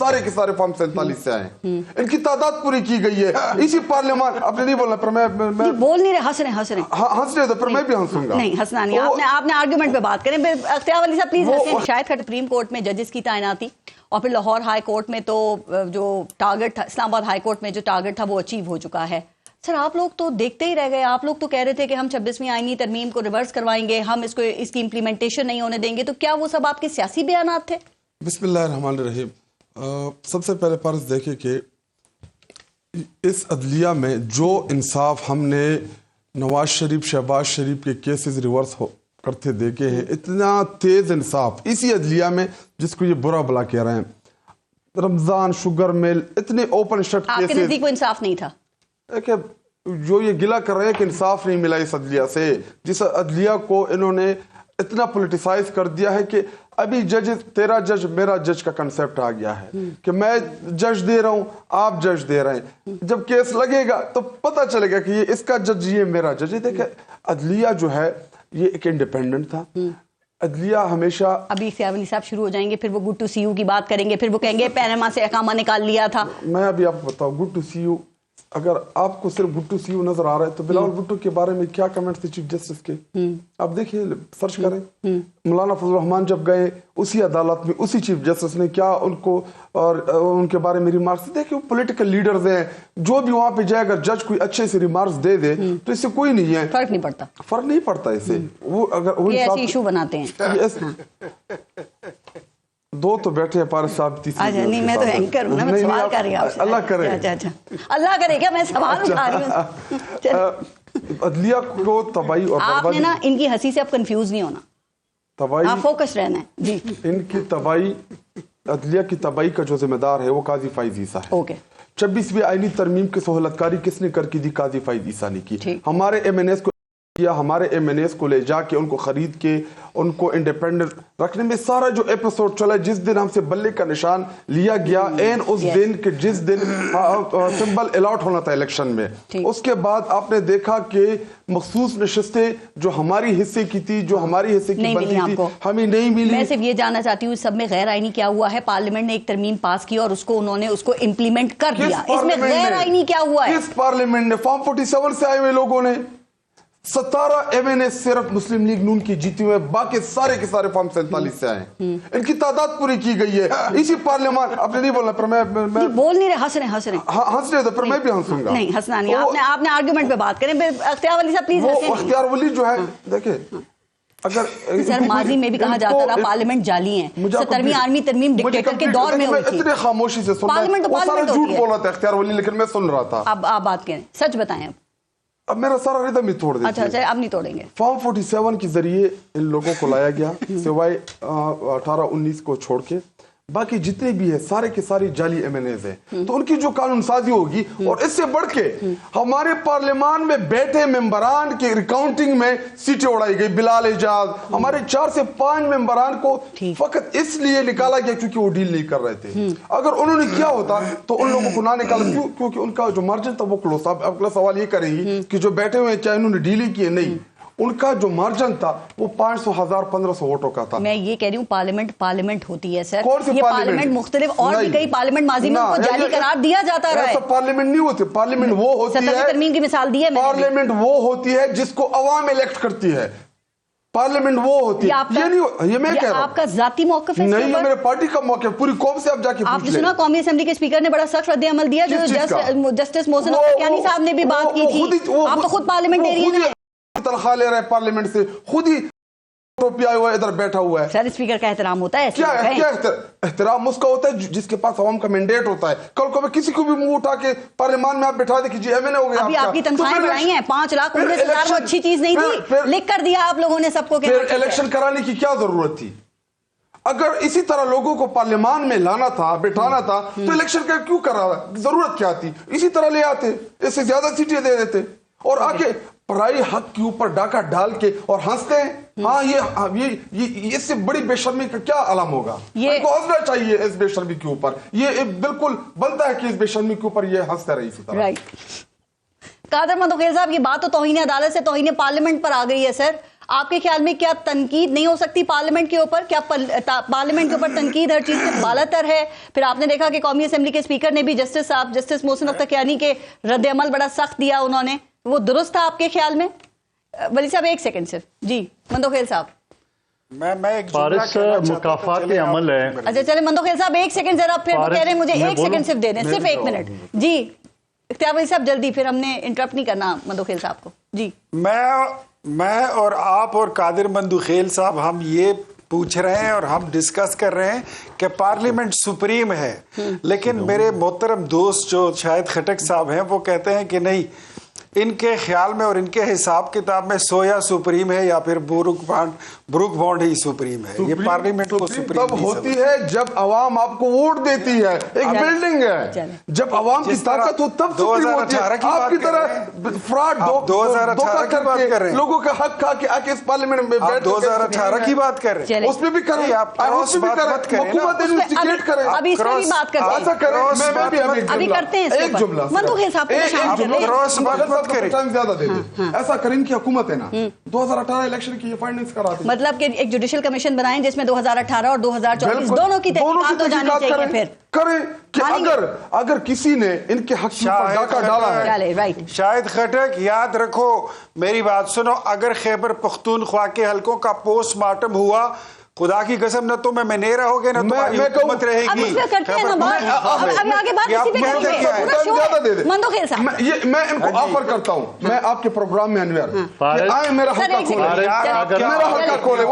سارے کے سارے فارم 47 سے آئے ہیں. ان کی تعداد پوری کی گئی ہے اسی پارلیمان. آپ نے نہیں بولنا پر میں بول نہیں رہے, ہنس رہے تو پھر میں بھی ہنسوں گا. نہیں ہنسنا نہیں, آپ نے آرگومنٹ پہ بات کریں. اختیار ولی صاحب پلیز ہنسیں. شاہد خان سپریم کورٹ میں ججز کی تعیناتی اور پھر لاہور ہائی کورٹ میں تو جو ٹارگٹ تھا, اسلام آباد ہائی کورٹ میں جو ٹارگٹ تھا وہ اچیو ہو چکا ہے. سر آپ لوگ تو دیکھتے ہی رہ گئے. آپ لوگ تو کہہ رہے تھے کہ ہم 26ویں آئینی ترمیم کو ریورس کروائیں گے, ہم اس کی امپلیمنٹیشن نہیں ہونے دیں گے. تو کیا وہ سب آپ کے سیاسی بیانات تھے؟ بسم اللہ الرحمن الرحیم. سب سے پہلے فرض دیکھیں کہ اس عدلیہ میں جو انصاف ہم نے نواز شریف شہباز شریف کے کیسز ریورس کرتے دیکھے ہیں, اتنا تیز انصاف اسی عدلیہ میں جس کو یہ برا بلا کہہ رہے ہیں, رمضان شوگر مل, اتنے اوپن شٹ آپ کے نزدیک وہ انصاف نہیں تھا؟ کہ جو یہ گلہ کر رہے ہیں کہ انصاف نہیں ملا اس عدلیہ سے, جس عدلیہ کو انہوں نے اتنا پولیٹیسائز کر دیا ہے کہ ابھی جج تیرا جج میرا جج کا کنسیپٹ آ گیا ہے کہ میں جج دے رہا ہوں آپ جج دے رہے ہیں. جب کیس لگے گا تو پتہ چلے گا کہ یہ اس کا جج یہ میرا جج. دیکھیں عدلیہ جو ہے یہ ایک انڈیپینڈنٹ تھا. عدلیہ ہمیشہ ابھی اختیار ولی صاحب شروع ہو جائیں گے, پھر وہ گڈ ٹو سی یو کی بات کریں گے, پھر وہ کہیں گے پیناما سے اقامہ نکال لیا تھا. میں ابھی آپ کو بتاؤں گڈ ٹو سی یو, اگر آپ کو صرف بھٹو سی یو نظر آ رہا ہے تو بلاول بھٹو کے بارے میں کیا کمنٹس تھے چیف جسٹس کے, آپ دیکھیں سرچ کریں. مولانا فضل الرحمان جب گئے اسی عدالت میں اسی چیف جسٹس نے کیا ان کو اور ان کے بارے میں ریمارکس. دیکھیں وہ پولیٹیکل لیڈرز ہیں, جو بھی وہاں پہ جائے اگر جج کوئی اچھے سے ریمارکس دے دے تو اس سے کوئی نہیں ہے, فرق نہیں پڑتا اس سے. وہ اگر یہ ایسی ایشو بناتے ہیں. دو تو بیٹھے ہیں پارس صاحب, اچھا نہیں میں تو اینکر ہوں نا, میں سوال کر رہی ہوں آپ سے. اللہ کرے, اللہ کرے کیا, میں سوال اٹھا رہی ہوں. عدلیہ کو تباہی اور آپ نے نا ان کی ہنسی سے اب کنفیوز نہیں ہونا, تباہی آپ فوکس رہنا ہے جی. ان کی تباہی, عدلیہ کی تباہی کا جو ذمہ دار ہے وہ قاضی فائز عیسیٰ ہے. اوکے 26ویں آئینی ترمیم کی سہولت کاری کس نے کر کی دی؟ قاضی فائز عیسیٰ نے کی. ہمارے ایم این ایس کو کیا, ہمارے ایم این ایس کو لے جا کے ان کو خرید کے ان کو انڈیپینڈنٹ رکھنے میں سارا جو ایپیسوڈ چلا, جس دن ہم سے بلے کا نشان لیا گیا این اس دن کہ جس دن سمبل الاٹ ہونا تھا الیکشن میں, اس کے بعد آپ نے دیکھا کہ مخصوص نشستیں جو ہماری حصے کی تھی, جو ہماری حصے کی بنتی تھی, ہمیں نہیں ملی. میں صرف یہ جاننا چاہتی ہوں سب میں غیر آئینی کیا ہوا ہے؟ پارلیمنٹ نے ایک ترمیم پاس کی اور اس کو انہوں نے اس کو امپلیمنٹ کر دیا, اس میں غیر آئینی کیا ہوا ہے؟ کس پارلیمنٹ نے؟ فارم 47 سے آئے ہوئے لوگوں نے. 17 ایم این ایس صرف مسلم لیگ نون کی جیتی ہوئے, باقی سارے کے سارے فارم 47 سے آئے ہیں. ان کی تعداد پوری کی گئی ہے اسی پارلیمان. آپ نے نہیں بولنا پر میں بول نہیں رہے, ہنس رہے تو پھر میں بھی ہنسوں گا. نہیں ہنسنا نہیں, آپ نے آرگومنٹ پہ بات کریں. اختیار ولی صاحب پلیز ہنسیں. اختیار ولی جو ہے دیکھیں, اگر سر ماضی میں بھی کہا جاتا تھا پارلیمنٹ جالی ہیں, 17ویں آئینی ترمیم ڈکٹیٹر کے دور میں ہوئی تھی. اتنے خاموشی سے سن رہا ہے, وہ سارا جھوٹ بول رہا تھا اختیار ولی, لیکن میں سن رہا تھا. اب آپ بات کریں, سچ بتائیں. اب میرا سارا ردم ہی توڑ دیتے. اچھا اب نہیں توڑیں گے. فارم 47 کے ذریعے ان لوگوں کو لایا گیا, سوائے 18-19 کو چھوڑ کے باقی جتنے بھی ہیں سارے کے سارے جعلی ایم این ایز ہیں. تو ان کی جو قانون سازی ہوگی, اور اس سے بڑھ کے ہمارے پارلیمان میں بیٹھے ممبران کے ریکاؤنٹنگ میں سیٹیں اڑائی گئی. بلال اعجاز, ہمارے 4 سے 5 ممبران کو فقط اس لیے نکالا گیا کیونکہ وہ ڈیل نہیں کر رہے تھے. اگر انہوں نے کیا ہوتا تو ان لوگوں کو نہ نکالا, کیونکہ ان کا جو مارجن تھا وہ کلوز تھا. اگلا سوال یہ کریں گی کہ جو بیٹھے ہوئے ہیں کیا انہوں نے ڈیل ہی کی ہے؟ نہیں, ان کا جو مارجن تھا وہ 500 1000 1500 ووٹوں کا تھا. میں یہ کہہ رہی ہوں پارلیمنٹ ہوتی ہے سر, کون سی یہ پارلیمنٹ مختلف اور بھی کئی پارلیمنٹ ماضی میں ان کو جعلی قرار دیا جاتا رہا ہے. ایسا پارلیمنٹ نہیں ہوتی. پارلیمنٹ وہ ہوتی ہے, ترمیم کی مثال دی ہے, پارلیمنٹ وہ ہوتی ہے جس کو عوام الیکٹ کرتی ہے. پارلیمنٹ وہ ہوتی ہے, یہ نہیں, یہ میں کہہ رہا ہوں. آپ کا ذاتی موقف ہے؟ نہیں, یہ میرے پارٹی کا موقف ہے. پوری قوم سے آپ جا کے آپ نے سنا قومی اسمبلی کے اسپیکر نے بڑا سخت رد عمل دیا, جو جسٹس محسن اختیانی صاحب نے بھی بات کی تھی. آپ تو خود پارلیمنٹیرین ہیں, تنخواہ لے رہے ہیں پارلیمنٹ سے, خود ہی ٹوپی آیا ہوا ہے, ادھر بیٹھا ہوا ہے. سر اسپیکر کا احترام ہوتا ہے. کیا احترام اس کا ہوتا ہے جس کے پاس عوام کا مینڈیٹ ہوتا ہے. کل کو کسی کو بھی منہ اٹھا کے پارلیمان میں آپ بٹھا دے کہ جی ایم این اے ہو گیا. ابھی آپ کی تنخواہیں بڑھائی ہیں 5 لاکھ 19,000, وہ اچھی چیز نہیں تھی, لکھ کر دیا آپ لوگوں نے سب کو. پھر الیکشن کرانے کی کیا ضرورت تھی؟ اگر اسی طرح لوگوں کو پارلیمان میں لانا تھا, بٹھانا تھا, تو الیکشن کا کیوں کرا, ضرورت کیا تھی؟ اسی طرح لے آتے, اس سے زیادہ سیٹیں دے دیتے, اور آگے پرائی حق کے اوپر ڈاکہ ڈال کے اور ہنستے ہیں. ہاں یہ اس سے بڑی بے شرمی کا کیا علم ہوگا؟ ان کو ہنسنا چاہیے اس بے شرمی کے اوپر. یہ بالکل بنتا ہے کہ اس بے شرمی کے اوپر یہ ہنستے رہی اسی طرح. قادر مندوخیل صاحب, یہ بات تو توہین عدالت سے توہین پارلیمنٹ پر آ گئی ہے سر. آپ کے خیال میں کیا تنقید نہیں ہو سکتی پارلیمنٹ کے اوپر؟ کیا پارلیمنٹ کے اوپر تنقید ہر چیز سے بالاتر ہے؟ پھر آپ نے دیکھا کہ قومی اسمبلی کے اسپیکر نے بھی جسٹس محسن اختر کیانی کے رد عمل بڑا سخت دیا انہوں نے، وہ درست تھا آپ کے خیال میں؟ ولی صاحب ایک سیکنڈ صرف، جی مندوخیل صاحب. میں ایک فارس مکافات عمل ہے. اچھا چلے مندوخیل صاحب ایک سیکنڈ ذرا، پھر وہ کہہ رہے ہیں مجھے ایک سیکنڈ صرف دے دیں، صرف ایک منٹ. جی اختیار ولی صاحب جلدی، پھر ہم نے انٹرپٹ نہیں کرنا مندوخیل صاحب کو. جی میں اور آپ اور قادر مندوخیل صاحب ہم یہ پوچھ رہے ہیں اور ہم ڈسکس کر رہے ہیں کہ پارلیمنٹ سپریم ہے، لیکن میرے محترم دوست جو شاہد خٹک صاحب ہیں وہ کہتے ہیں کہ نہیں، ان کے خیال میں اور ان کے حساب کتاب میں سویا سپریم ہے یا پھر بروک بانڈ ہی سپریم ہے. یہ پارلیمنٹ کو سپریم تب ہوتی ہے جب عوام آپ کو ووٹ دیتی ہے. ایک بلڈنگ ہے، جب عوام کی طاقت ہو تب سپریم ہوتی ہے. آپ کی طرح فراڈ 2018 کی بات کر رہے ہیں، لوگوں کا حق کھا کے آکے اس پارلیمنٹ میں آپ 2018 کی بات کر رہے ہیں، اس میں بھی کریں، آپ کراس بات مت کریں، حکومت انویسٹیگیٹ کریں. ابھی اس پہ بھی بات کرتے ایسا کریں. ابھی کرتے ہیں ایک جملہ مندوخیل صاحب کراس بات مت کریں. زیادہ دے دیں. ایسا کریں کہ حکومت ہے نا 2018 الیکشن کی یہ فائنڈنگز کرا دیں. مطلب کہ ایک جوڈیشل کمیشن بنائیں جس میں 2018 اور 2024 دونوں کی تحقیقات ہو جانی چاہیے. پھر کریں کہ اگر کسی نے ان کے حق پر ڈاکہ ڈالا ہے. شاہد خٹک یاد رکھو میری بات سنو، اگر خیبر پختونخوا کے حلقوں کا پوسٹ مارٹم ہوا، خدا کی قسم نہ تو میں نیرا ہو گیا نہ تمہاری حکومت رہے گی. میں ان کو آفر کرتا ہوں، میں آپ کے پروگرام میں انویر آئے، میرا حلقہ کھولے.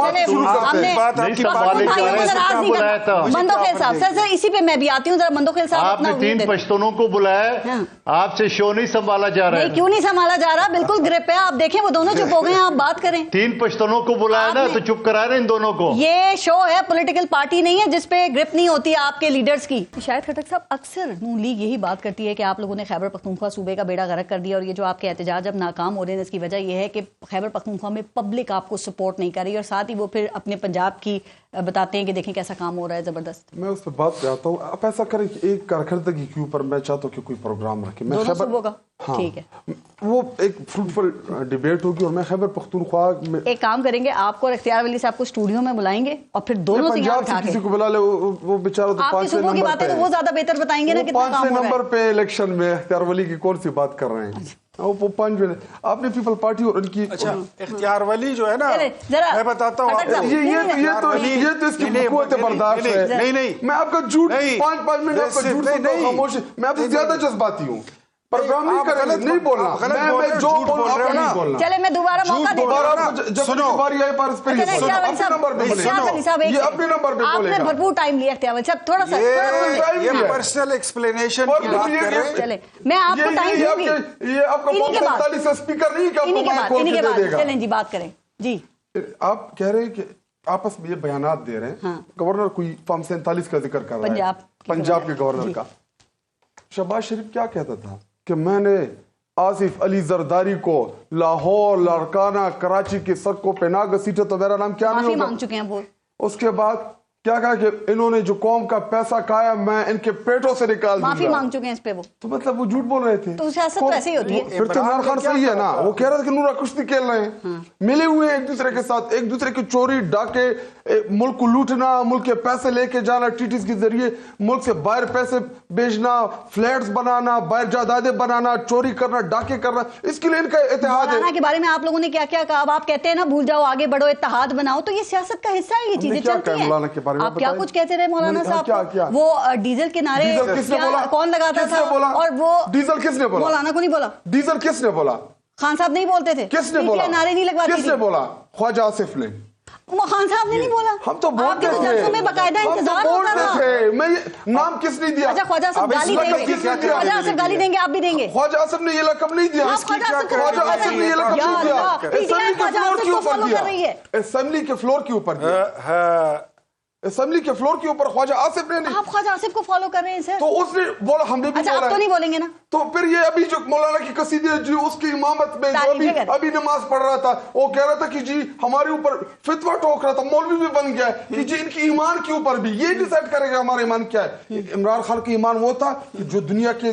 مندوخیل صاحب سر اسی پہ میں بھی آتی ہوں ذرا. مندوخیل صاحب آپ نے 3 پشتونوں کو بلایا، آپ سے شو نہیں سنبھالا جا رہا ہے. کیوں نہیں سنبھالا جا رہا؟ بالکل گرپ ہے. آپ دیکھیں وہ دونوں چپ ہو گئے ہیں، آپ بات کریں. 3 پشتونوں کو بلایا نا تو چپ کرا رہے ان دونوں کو. یہ شو ہے، پولیٹیکل پارٹی نہیں ہے جس پہ گرپ نہیں ہوتی آپ کے لیڈرز کی. شاہد خٹک صاحب اکثر نون لیگ یہی بات کرتی ہے کہ آپ لوگوں نے خیبر پختونخوا صوبے کا بیڑا غرق کر دیا، اور یہ جو آپ کے احتجاج اب ناکام ہو رہے ہیں اس کی وجہ یہ ہے کہ خیبر پختونخوا میں پبلک آپ کو سپورٹ نہیں کر رہی، اور ساتھ ہی وہ پھر اپنے پنجاب کی بتاتے ہیں کہ دیکھیں کیسا کام ہو رہا ہے زبردست. میں اس پہ بات پہ آتا ہوں. آپ ایسا کریں کہ ایک کارکردگی کے اوپر میں چاہتا ہوں کہ کوئی پروگرام رکھے. میں دونوں صوبوں کا ٹھیک ہے، وہ ایک فروٹفل ڈیبیٹ ہوگی، اور میں خیبر پختونخوا میں ایک کام کریں گے، آپ کو اور اختیار ولی صاحب کو اسٹوڈیو میں بلائیں گے اور پھر دونوں سے یہاں اٹھا کے کسی کو بلا لے. وہ بیچارہ تو 5 صوبوں کی باتیں تو وہ زیادہ بہتر بتائیں گے نا کتنا کام ہو رہا ہے. 5 نمبر پہ الیکشن میں اختیار ولی کی کون سی بات کر رہے ہیں؟ وہ 5 آپ نے پیپل پارٹی اور ان کی اختیار ولی جو ہے نا، میں بتاتا ہوں یہ تو اس کی قوت برداشت ہے. نہیں میں آپ کا جھوٹ 5 منٹ آپ کا جھوٹ سنتا ہوں، خاموش. میں آپ سے زیادہ جذباتی ہوں. پروگرام نہیں کریں، نہیں بولنا. میں جو بول رہا ہوں بولنا. چلے میں دوبارہ موقع دے جب باری آئے پارس پہ اپنے نمبر پہ بولے گا، یہ اپنے نمبر پہ بولے گا. آپ نے بھرپور ٹائم لیا اختیار ولی صاحب، تھوڑا سا یہ پرسنل ایکسپلینیشن کی بات کر رہے ہیں. چلے میں آپ کو ٹائم دوں گی. یہ آپ کا 45 اسپیکر نہیں کہ آپ کو مائک کھول کے دے دے گا. چلیں جی بات کریں. جی آپ کہہ رہے ہیں کہ آپس میں یہ بیانات دے رہے ہیں. گورنر کوئی فارم 47 کا ذکر کر رہا ہے، پنجاب کے گورنر کا. شہباز شریف کیا کہتا تھا کہ میں نے آصف علی زرداری کو لاہور، لاڑکانہ، کراچی کی سڑکوں پہ نہ گھسیٹے تو میرا نام کیا نہیں ہوگا. مانگ چکے ہیں وہ. اس کے بعد کیا کہا کہ انہوں نے جو قوم کا پیسہ کھایا میں ان کے پیٹوں سے نکال دوں گا. معافی مانگ چکے ہیں اس پہ وہ. تو مطلب وہ جھوٹ بول رہے تھے. تو سیاست تو ایسے ہی ہوتی ہے. پھر تو عمران خان صحیح ہے نا، وہ کہہ رہا تھا کہ نورا کشتی کھیل رہے ہیں، ملے ہوئے ہیں ایک دوسرے کے ساتھ، ایک دوسرے کی چوری ڈاکے، ملک کو لوٹنا، ملک کے پیسے لے کے جانا ٹیٹیز کے ذریعے، ملک سے باہر پیسے بیچنا، فلیٹس بنانا، باہر جائیدادیں بنانا، چوری کرنا، ڈاکے کرنا. اس کے لیے ان کا اتحاد ہے. مولانا کے بارے میں آپ لوگوں نے کیا کیا کہا؟ اب آپ کہتے ہیں نا بھول جاؤ، آگے بڑھو، اتحاد بناؤ. تو یہ سیاست کا حصہ ہے، یہ چیزیں چلتی ہیں. آپ کیا کچھ کہتے رہے مولانا صاحب؟ وہ ڈیزل کے نعرے کون لگاتا تھا؟ اور وہ ڈیزل کس نے بولا؟ مولانا کو نہیں بولا. ڈیزل کس نے بولا؟ خان صاحب نہیں بولتے تھے. کس نے بولا؟ نعرے نہیں لگواتے. کس نے بولا؟ خواجہ آصف نے. وہ خان صاحب نے نہیں بولا. ہم تو بولتے تھے، جلسوں میں باقاعدہ انتظار ہوتا تھا. میں نام کس نے دیا؟ اچھا خواجہ صاحب گالی دیں گے، خواجہ صاحب گالی دیں گے، آپ بھی دیں گے. خواجہ آصف نے یہ لقب نہیں دیا. خواجہ آصف نے یہ لقب نہیں دیا. اسمبلی کے فلور کے اوپر دیا. اسمبلی کے فلور کے اوپر دیا. اسمبلی کے فلور کے اوپر خواجہ آصف نے نہیں. آپ خواجہ آصف کو فالو کر رہے ہیں سر. تو اس نے بولا، ہم نے بھی بولا. آپ تو نہیں بولیں گے نا. تو پھر یہ ابھی جو مولانا کی قصیدے جو اس کی امامت میں جو ابھی نماز پڑھ رہا تھا، وہ کہہ رہا تھا کہ جی ہمارے اوپر فتویٰ ٹوک رہا تھا، مولوی بھی بن گیا کہ جی ان کی ایمان کے اوپر بھی یہ ڈیسائیڈ کرے گا ہمارا ایمان کیا ہے. عمران خان کا ایمان وہ تھا کہ جو دنیا کے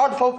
8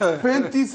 35